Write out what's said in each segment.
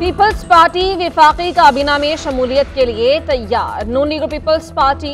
Peoples party विफाकी काबीना में शमूलियत के लिए तैयार। नून लीग और पीपल्स पार्टी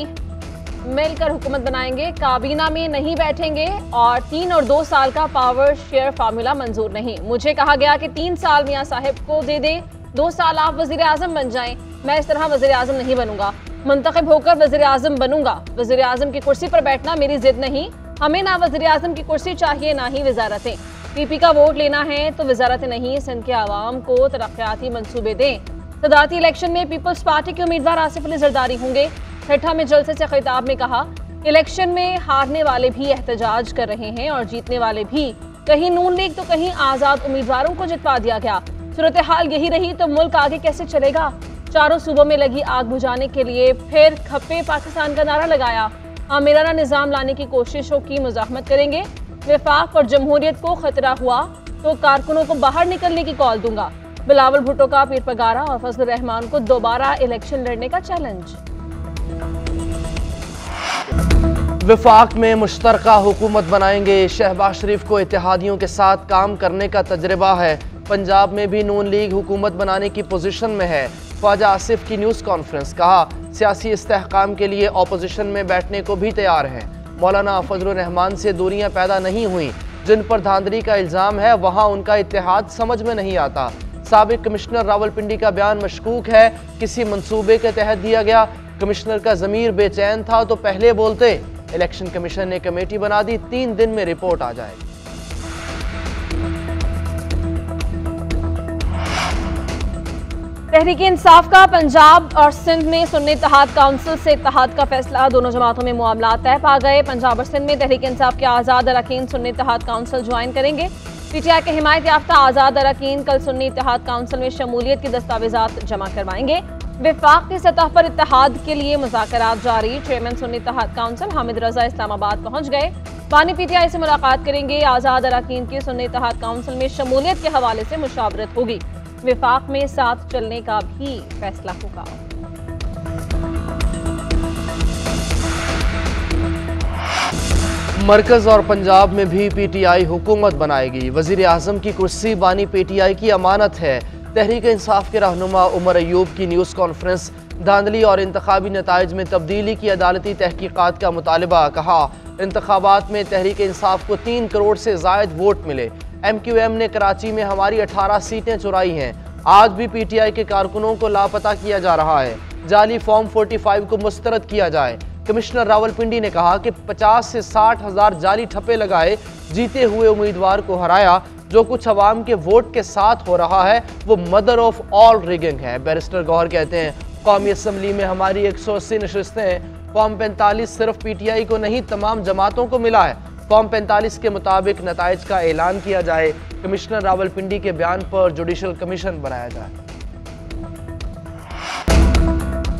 मिलकर हुकूमत बनाएंगे, काबीना में नहीं बैठेंगे और 3 और 2 साल का पावर शेयर फार्मूला मंजूर नहीं। मुझे कहा गया कि 3 साल मियां साहिब को दे दें, 2 साल आप वजीर आजम बन जाएं। मैं इस तरह वजीर आजम नहीं बनूंगा, मुंतखब होकर वजीर आजम बनूंगा। वजीर आजम की कुर्सी पर बैठना मेरी जिद नहीं, हमें ना वजीर आजम की कुर्सी चाहिए ना ही वजारतें। पीपी का वोट लेना है तो वजारतें नहीं, सिंध के आवाम को तरक्याती मंसूबे दें। सदारती इलेक्शन में पीपल्स पार्टी के उम्मीदवार आसिफ अली जरदारी होंगे। ठट्ठा में जलसे से खिताब में कहा, इलेक्शन में हारने वाले भी एहतजाज कर रहे हैं और जीतने वाले भी। कहीं नून लीग तो कहीं आज़ाद उम्मीदवारों को जितवा दिया गया। सूरत हाल यही रही तो मुल्क आगे कैसे चलेगा। चारों सूबों में लगी आग बुझाने के लिए फिर खप्पे पाकिस्तान का नारा लगाया। आमिराना निज़ाम लाने की कोशिशों की मुज़ाहमत करेंगे। विफाक और जमहूरियत को खतरा हुआ तो कारकुनों को बाहर निकलने की कॉल दूंगा। बिलावल भुट्टो का पीर पगारा और फजल रहमान को दोबारा इलेक्शन लड़ने का चैलेंज। विफाक में मुश्तरका हुकूमत बनाएंगे। शहबाज शरीफ को इत्तेहादियों के साथ काम करने का तजर्बा है। पंजाब में भी नून लीग हुकूमत बनाने की पोजीशन में है। ख्वाजा आसिफ की न्यूज़ कॉन्फ्रेंस, कहा सियासी इस्तेहकाम के लिए अपोजिशन में बैठने को भी तैयार हैं। मौलाना फजल रहमान से दूरियां पैदा नहीं हुई। जिन पर धांधली का इल्ज़ाम है वहाँ उनका इत्तेहाद समझ में नहीं आता। साबिक कमिश्नर रावलपिंडी का बयान मशकूक है, किसी मंसूबे के तहत दिया गया। कमिश्नर का ज़मीर बेचैन था तो पहले बोलते। इलेक्शन कमीशन ने कमेटी बना दी, 3 दिन में रिपोर्ट आ जाएगी। तहरीक इंसाफ का पंजाब और सिंध में सुन्नी इत्तेहाद काउंसिल से इत्तेहाद का फैसला। दोनों जमातों में मामला तय पा गए। पंजाब और सिंध में तहरीक इंसाफ के आज़ाद अरकान सुन्नी इत्तेहाद काउंसिल ज्वाइन करेंगे। पीटीआई के हिमायत याफ्ता आज़ाद अरकान कल सुन्नी इत्तेहाद काउंसिल में शमूलियत की दस्तावेजात जमा करवाएंगे। विफाक की सतह पर इत्तेहाद के लिए मुज़ाकरात जारी। चेयरमैन सुन्नी इत्तेहाद काउंसिल हामिद रजा इस्लामाबाद पहुंच गए। बानी पीटीआई से मुलाकात करेंगे। आज़ाद अरकान की सुन्नी इत्तेहाद काउंसिल में शमूलियत के हवाले से मुशावरत होगी। विफाक में साथ चलने का भी फैसला होगा। मरकज और पंजाब में भी पीटीआई हुकूमत बनाएगी। वजीर आजम की कुर्सी बानी पीटीआई की अमानत है। तहरीक इंसाफ के रहनुमा उमर अयूब की न्यूज़ कॉन्फ्रेंस, धांधली और इंतखाबी नताइज में तब्दीली की अदालती तहकीकात का मुतालबा। कहा इंतखाबात में तहरीक इंसाफ को 3 करोड़ से ज़ायद वोट मिले। MQM ने कराची में हमारी 18 सीटें चुराई हैं। आज भी पीटीआई के कारकुनों को लापता किया जा रहा है। जाली फॉर्म 45 को मुस्तरद किया जाए। कमिश्नर रावलपिंडी ने कहा कि 50 से 60 हज़ार जाली ठप्पे लगाए, जीते हुए उम्मीदवार को हराया। जो कुछ अवाम के वोट के साथ हो रहा है वो मदर ऑफ ऑल रिगिंग है। बैरिस्टर गौहर कहते हैं कौमी असम्बली में हमारी 180 नशस्तें हैं। फॉर्म 45 सिर्फ पीटीआई को नहीं तमाम जमातों को मिला है। फॉर्म 45 के मुताबिक नताइज का ऐलान किया जाए। कमिश्नर रावलपिंडी के बयान पर जुडिशल कमीशन बनाया जाए।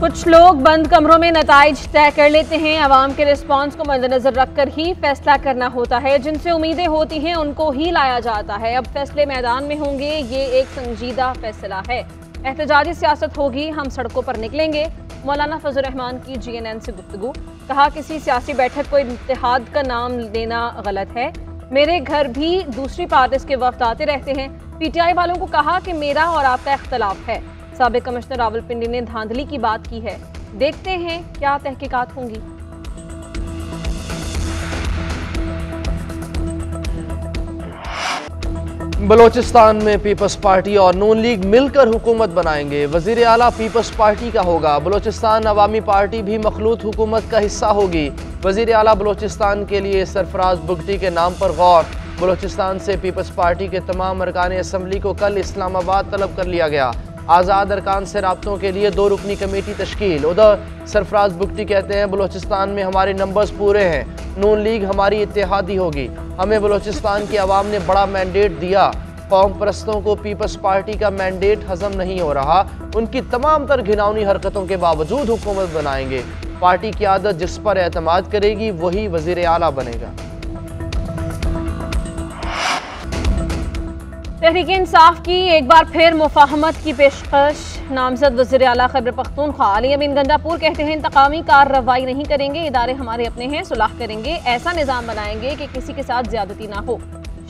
कुछ लोग बंद कमरों में नताइज तय कर लेते हैं। अवाम के रिस्पांस को मद्देनजर रखकर ही फैसला करना होता है। जिनसे उम्मीदें होती हैं उनको ही लाया जाता है। अब फैसले मैदान में होंगे, ये एक संजीदा फैसला है। एहतजाजी सियासत होगी, हम सड़कों पर निकलेंगे। मौलाना फजल रहमान की GNN से गुफ्तगू, कहा किसी सियासी बैठक को इत्तेहाद का नाम देना गलत है। मेरे घर भी दूसरी पार्टीज के वफ्द आते रहते हैं। पीटीआई वालों को कहा कि मेरा और आपका इख्तलाफ है। साबिक कमिश्नर रावलपिंडी ने धांधली की बात की है। देखते हैं क्या तहकीकात होंगी। बलोचिस्तान में पीपल्स पार्टी और नून लीग मिलकर हुकूमत बनाएंगे। वजीर आला पीपल्स पार्टी का होगा। बलोचिस्तान अवामी पार्टी भी मखलूत हुकूमत का हिस्सा होगी। वजीर आला बलोचिस्तान के लिए सरफराज बुगटी के नाम पर गौर। बलोचिस्तान से पीपल्स पार्टी के तमाम अरकान असम्बली को कल इस्लामाबाद तलब कर लिया गया। आज़ाद अरकान से राब्तों के लिए 2 रुकनी कमेटी तश्कील। उधर सरफराज बुगटी कहते हैं बलोचिस्तान में हमारे नंबर्स पूरे हैं। नून लीग हमारी इत्तेहादी होगी। हमें बलोचिस्तान की आवाम ने बड़ा मैंडेट दिया। कौम परस्तों को पीपल्स पार्टी का मैंडेट हजम नहीं हो रहा। उनकी तमाम तर घिनौनी हरकतों के बावजूद हुकूमत बनाएंगे। पार्टी की आदत जिस पर एतमाद करेगी वही वजीर आला बनेगा। तहरीक इंसाफ की एक बार फिर मुफाहमत की पेशकश। नामजद वज़ीर आला खैबर पख्तूनख्वा अली अमीन गंडापुर कहते हैं इंतकामी कार्रवाई नहीं करेंगे। इदारे हमारे अपने हैं, सुलह करेंगे। ऐसा निज़ाम बनाएंगे कि किसी के साथ ज्यादती ना हो।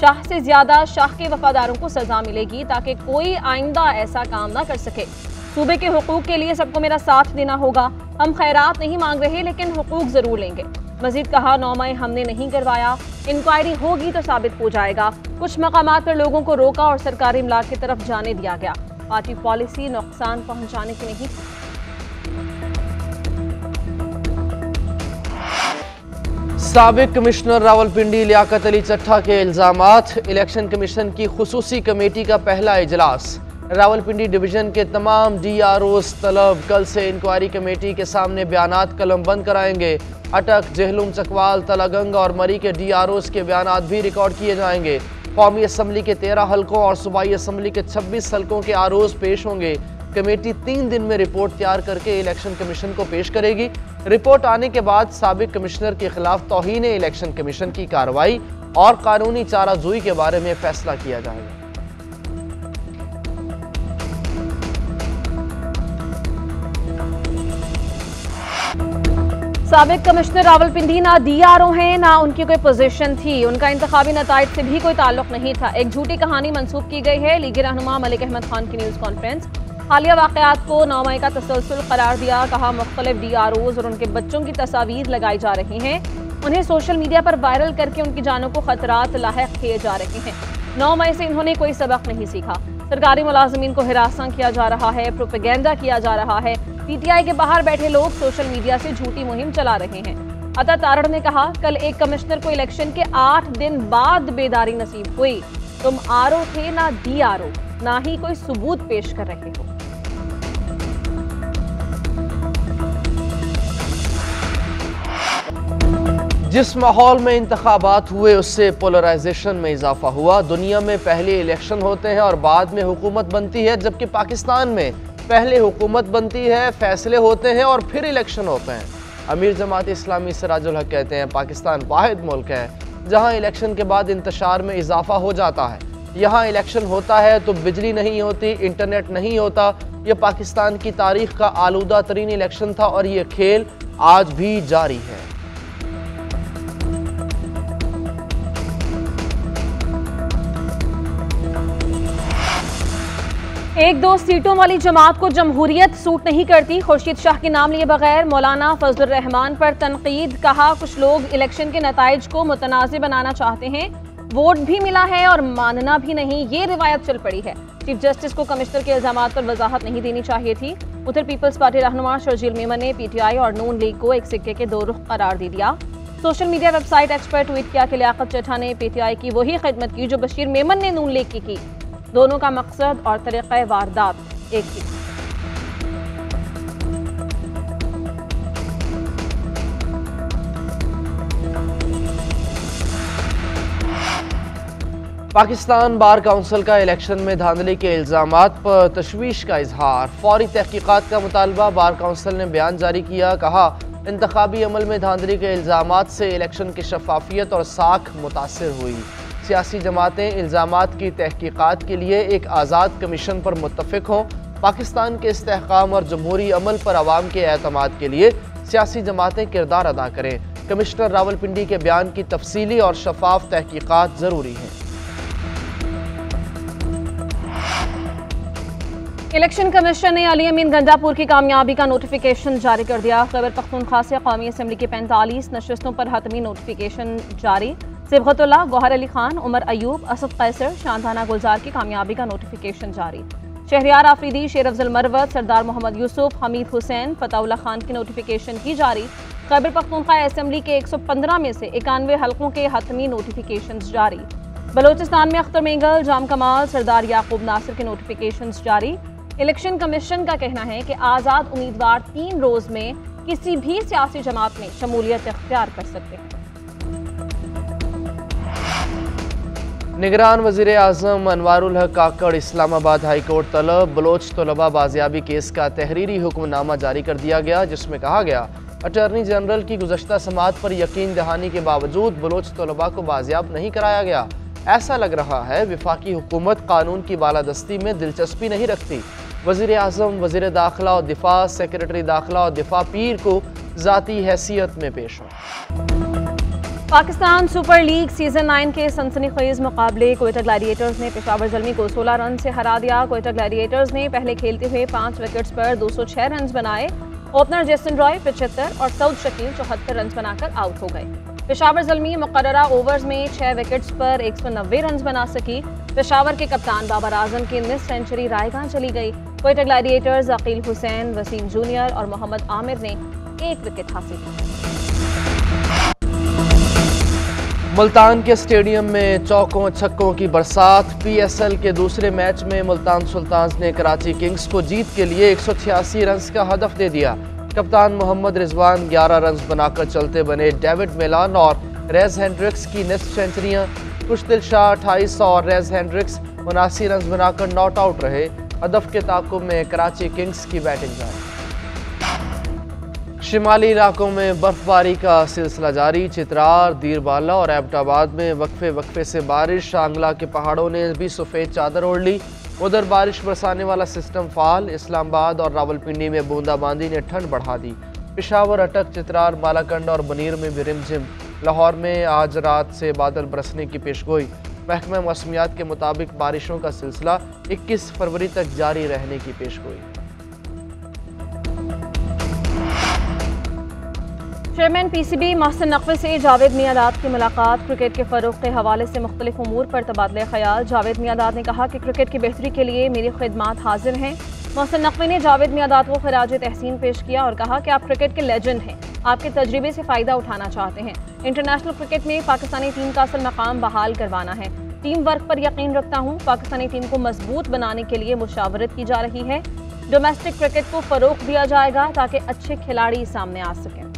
शाह से ज्यादा शाह के वफादारों को सजा मिलेगी ताकि कोई आइंदा ऐसा काम ना कर सके। सूबे के हुकूक के लिए सबको मेरा साथ देना होगा। हम खैरात नहीं मांग रहे लेकिन हुकूक जरूर लेंगे। मजीद कहा, 9 मई हमने नहीं करवाया, इंक्वायरी होगी तो साबित हो जाएगा। कुछ मकामात पर लोगों को रोका और सरकारी इमलाक की तरफ जाने दिया गया। पार्टी पॉलिसी नुकसान पहुंचाने की नहीं। साबिक कमिश्नर रावलपिंडी लियाकत अली चट्ठा के इल्जामात। इलेक्शन कमीशन की खुसूसी कमेटी का पहला इजलास। रावलपिंडी डिवीजन के तमाम DROs तलब कल से इंक्वायरी कमेटी के सामने बयानात कलमबंद कराएंगे। अटक, जहलुम, चकवाल, तलागंग और मरी के DROs के बयानात भी रिकॉर्ड किए जाएंगे। कौमी असम्बली के 13 हलकों और सूबाई असम्बली के 26 हलकों के ROs पेश होंगे। कमेटी 3 दिन में रिपोर्ट तैयार करके इलेक्शन कमीशन को पेश करेगी। रिपोर्ट आने के बाद साबिक कमिश्नर के खिलाफ तौहीन इलेक्शन कमीशन की कार्रवाई और कानूनी चाराजोई के बारे में फैसला किया जाएगा। साबिक कमिश्नर रावलपिंडी ना DRO हैं ना उनकी कोई पोजीशन थी। उनका इंतखाबी नताइज से भी कोई ताल्लुक नहीं था। एक झूठी कहानी मंसूब की गई है। लीगी रहनुमा मलिक अहमद खान की न्यूज़ कॉन्फ्रेंस। हालिया वाक़यात को 9 मई का तसलसल करार दिया। कहा, मुख्तलिफ DROs और उनके बच्चों की तस्वीर लगाई जा रही हैं। उन्हें सोशल मीडिया पर वायरल करके उनकी जानों को खतरात लाहिक किए जा रहे हैं। 9 मई से इन्होंने कोई सबक नहीं सीखा। सरकारी मुलाजमीन को हिरासा किया जा रहा है, प्रोपेगेंडा किया जा रहा है। PTI के बाहर बैठे लोग सोशल मीडिया से झूठी मुहिम चला रहे हैं। अता तारड़ ने कहा, कल एक कमिश्नर को इलेक्शन के 8 दिन बाद बेदारी नसीब हुई। तुम RO थे ना DRO, ना ही कोई सबूत पेश कर रहे हो। जिस माहौल में इंतखाबात हुए उससे पोलराइजेशन में इजाफा हुआ। दुनिया में पहले इलेक्शन होते हैं और बाद में हुकूमत बनती है, जबकि पाकिस्तान में पहले हुकूमत बनती है, फैसले होते हैं और फिर इलेक्शन होते हैं। अमीर जमात इस्लामी सिराजुल हक कहते हैं, पाकिस्तान वाहिद मुल्क है जहां इलेक्शन के बाद इंतशार में इजाफा हो जाता है। यहाँ इलेक्शन होता है तो बिजली नहीं होती, इंटरनेट नहीं होता। यह पाकिस्तान की तारीख का आलूदा तरीन इलेक्शन था और ये खेल आज भी जारी है। एक दो सीटों वाली जमात को जमहूरियत सूट नहीं करती। खुर्शीद शाह के नाम लिए बगैर मौलाना फजलुर रहमान पर तनकीद। कहा, कुछ लोग इलेक्शन के नताइज को मुतनाज़ बनाना चाहते हैं। वोट भी मिला है और मानना भी नहीं, ये रिवायत चल पड़ी है। चीफ जस्टिस को कमिश्नर के इल्जामात पर वजाहत नहीं देनी चाहिए थी। उधर पीपल्स पार्टी रहनुमा शर्जील मेमन ने PTI और नून लीग को एक सिक्के के 2 रुख करार दे दिया। सोशल मीडिया वेबसाइट एक्स पर ट्वीट किया कि लियाकत चट्ठा ने PTI की वही खिदमत की जो बशीर मेमन ने नून लीग की। दोनों का मकसद और तरीक़े वारदात एक ही। पाकिस्तान बार काउंसिल का इलेक्शन में धांधली के इल्जामात पर तशवीश का इजहार। फौरी तहकीकात का मुतालबा। बार काउंसिल ने बयान जारी किया। कहा, इंतखाबी अमल में धांधली के इल्जामात से इलेक्शन की शफाफियत और साख मुतासिर हुई। सियासी जमातें इल्जामात की तहकीकात के लिए एक आज़ाद कमीशन पर मुत्तफिक हों। पाकिस्तान के इस्तेहकाम और जमहूरी अमल पर आवाम के एतमाद के लिए सियासी जमातें किरदार अदा करें। कमिश्नर रावलपिंडी के बयान की तफसीली और शफाफ तहकीकात ज़रूरी हैं। इलेक्शन कमीशन ने अली अमीन गंडापुर की कामयाबी का नोटिफिकेशन जारी कर दिया। खैबर पख्तूनख्वा से कौमी असम्बली की 45 नशस्तों पर हतमी नोटिफिकेशन जारी। सिबगतुल्लाह, गौहर अली खान, उमर अयूब, असद कैसर, शांताना गुलजार की कामयाबी का नोटिफिकेशन जारी। शहरियार आफरीदी, शेर अफजल मरवत, सरदार मोहम्मद यूसुफ, हमीद हुसैन, फताउल्ला खान की नोटिफिकेशन की जारी। खैबर पख्तूनख्वा असम्बली के 115 में से 91 हल्कों के हतमी नोटिफिकेशन जारी। बलोचिस्तान में अख्तर मेंगल, जाम कमाल, सरदार याकूब नासिर के नोटिफिकेशन जारी। इलेक्शन कमीशन का कहना है कि आज़ाद उम्मीदवार 3 रोज में किसी भी सियासी जमात में शमूलियत इख्तियार कर सकते हैं। निगरान वज़ीर आज़म अनवारुल हक काकड़ इस्लामाबाद हाई कोर्ट तलब। बलोच तलबा बाजियाबी केस का तहरीरी हुक्मनामा जारी कर दिया गया, जिसमें कहा गया अटॉर्नी जनरल की गुज़श्ता समात पर यकीन दहानी के बावजूद बलोच तलबा को बाजियाब नहीं कराया गया। ऐसा लग रहा है वफाकी हुकूमत कानून की बालादस्ती में दिलचस्पी नहीं रखती। वज़ीर आज़म, वज़ीर दाखिला और दिफा, सेक्रेटरी दाखिला और दिफा पीर को ज़ाती हैसियत में पेश हों। पाकिस्तान सुपर लीग सीजन 9 के सनसनीखेज मुकाबले कोयटा ग्लैडिएटर्स ने पेशावर ज़ल्मी को 16 रन से हरा दिया। कोयटा ग्लैडिएटर्स ने पहले खेलते हुए 5 विकेट्स पर 206 रन बनाए। ओपनर जेसन रॉय 75 और सऊद शकील 74 रन बनाकर आउट हो गए। पेशावर ज़ल्मी मुकर्ररा ओवर्स में 6 विकेट्स पर 190 रन बना सकी। पेशावर के कप्तान बाबर आजम की मिस सेंचुरी रायगां चली गई। कोयटा ग्लैडिएटर्स अकील हुसैन, वसीम जूनियर और मोहम्मद आमिर ने 1 विकेट हासिल की। मुल्तान के स्टेडियम में चौकों छक्कों की बरसात। PSL के दूसरे मैच में मुल्तान सुल्तान्स ने कराची किंग्स को जीत के लिए 186 रन का हदफ दे दिया। कप्तान मोहम्मद रिजवान 11 रन बनाकर चलते बने। डेविड मिलान और रेज हेंड्रिक्स की नेस्ट सेंचुरियां। कुशदिल शाह 28 और रेज हेंड्रिक्स 79 रन बनाकर नॉट आउट रहे। हदफ के ताकुब में कराची किंग्स की बैटिंग जारी। शिमाली इलाकों में बर्फबारी का सिलसिला जारी। चित्रार, दीरबाला और एबटाबाद में वक्फे से बारिश। आंगला के पहाड़ों ने भी सफ़ेद चादर ओढ़ ली। उधर बारिश बरसाने वाला सिस्टम फाल। इस्लामाबाद और रावलपिंडी में बूंदाबांदी ने ठंड बढ़ा दी। पेशावर, अटक, चित्रार, मालाकंड और बनीर में भी रिमझिम। लाहौर में आज रात से बादल बरसने की पेशगोई। महकमा मौसमियात के मुताबिक बारिशों का सिलसिला 21 फरवरी तक जारी रहने की पेशगोई। चेयरमैन PCB मोहसिन नकवी से जावेद मियांदाद की मुलाकात। क्रिकेट के फ़रोग़ के हवाले से मुख्तलिफ उमूर पर तबादले ख्याल। जावेद मियांदाद ने कहा कि क्रिकेट की बेहतरी के लिए मेरी खिदमात हाजिर हैं। मोहसिन नकवी ने जावेद मियांदाद को खिराज तहसीन पेश किया और कहा कि आप क्रिकेट के लेजेंड हैं, आपके तजर्बे से फ़ायदा उठाना चाहते हैं। इंटरनेशनल क्रिकेट में पाकिस्तानी टीम का असल मकाम बहाल करवाना है। टीम वर्क पर यकीन रखता हूँ। पाकिस्तानी टीम को मजबूत बनाने के लिए मुशावरत की जा रही है। डोमेस्टिक क्रिकेट को फ़रोग़ दिया जाएगा ताकि अच्छे खिलाड़ी सामने आ सकें।